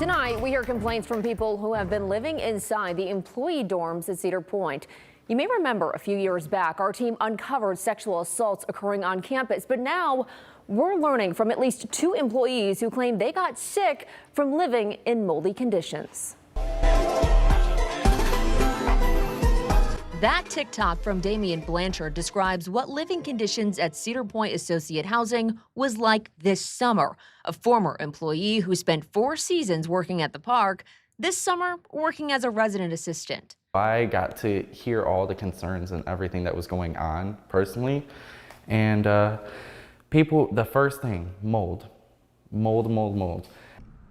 Tonight, we hear complaints from people who have been living inside the employee dorms at Cedar Point. You may remember a few years back, our team uncovered sexual assaults occurring on campus, but now we're learning from at least 2 employees who claim they got sick from living in moldy conditions. That TikTok from Damian Blanchard describes what living conditions at Cedar Point Associate Housing was like this summer. A former employee who spent 4 seasons working at the park, this summer working as a resident assistant. I got to hear all the concerns and everything that was going on personally. And the first thing, mold.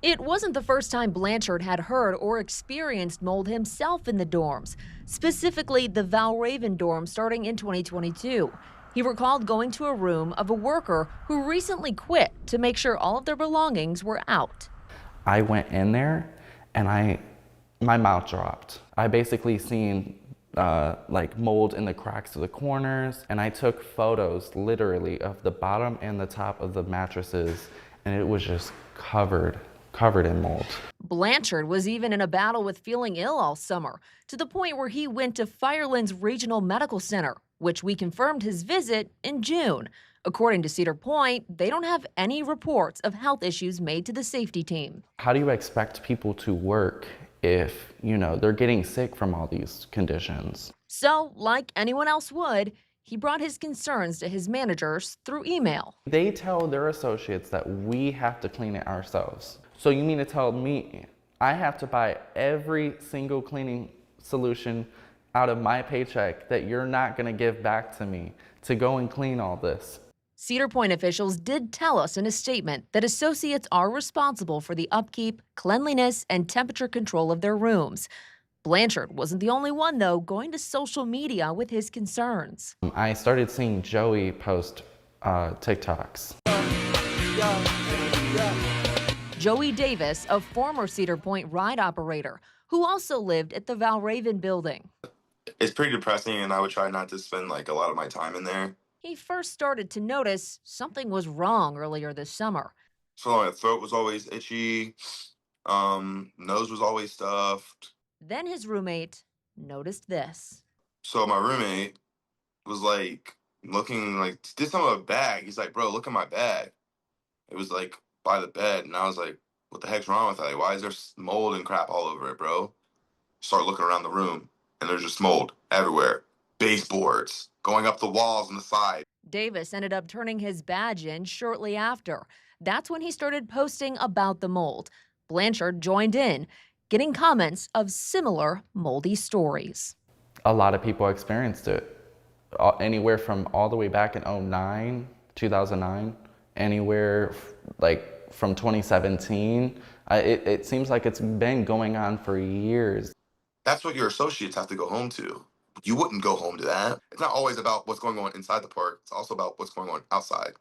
It wasn't the first time Blanchard had heard or experienced mold himself in the dorms, specifically the Valraven dorm starting in 2022. He recalled going to a room of a worker who recently quit to make sure all of their belongings were out. I went in there and my mouth dropped. I basically seen like mold in the cracks of the corners, and I took photos literally of the bottom and the top of the mattresses, and it was just covered in mold. Blanchard was even in a battle with feeling ill all summer, to the point where he went to Firelands Regional Medical Center, which we confirmed his visit in June. According to Cedar Point, they don't have any reports of health issues made to the safety team. How do you expect people to work if, they're getting sick from all these conditions? So, like anyone else would, he brought his concerns to his managers through email. They tell their associates that we have to clean it ourselves. So you mean to tell me I have to buy every single cleaning solution out of my paycheck that you're not going to give back to me to go and clean all this? Cedar Point officials did tell us in a statement that associates are responsible for the upkeep, cleanliness, and temperature control of their rooms. Blanchard wasn't the only one, though, going to social media with his concerns. I started seeing Joey post TikToks. Joey Davis, a former Cedar Point ride operator, who also lived at the Valraven building. It's pretty depressing, and I would try not to spend a lot of my time in there. He first started to notice something was wrong earlier this summer. So my throat was always itchy, nose was always stuffed. Then his roommate noticed this. So my roommate was looking did something with my bag. He's like, bro, look at my bag. It was by the bed, and I was like, what the heck's wrong with that? Why is there mold and crap all over it, bro? Start looking around the room, and there's just mold everywhere. Baseboards going up the walls and the side. Davis ended up turning his badge in shortly after. That's when he started posting about the mold. Blanchard joined in, getting comments of similar moldy stories. A lot of people experienced it. Anywhere from all the way back in 2009, anywhere from 2017. It seems like it's been going on for years. That's what your associates have to go home to. You wouldn't go home to that. It's not always about what's going on inside the park. It's also about what's going on outside.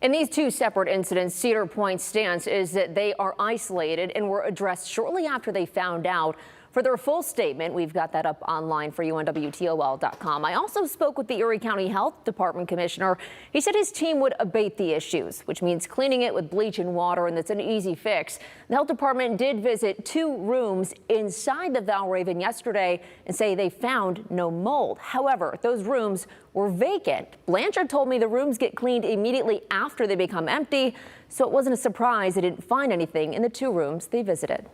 In these 2 separate incidents, Cedar Point's stance is that they are isolated and were addressed shortly after they found out. For their full statement, we've got that up online for you on WTOL.com. I also spoke with the Erie County Health Department commissioner. He said his team would abate the issues, which means cleaning it with bleach and water, and that's an easy fix. The health department did visit 2 rooms inside the Valraven yesterday and say they found no mold. However, those rooms were vacant. Blanchard told me the rooms get cleaned immediately after they become empty, so it wasn't a surprise they didn't find anything in the 2 rooms they visited.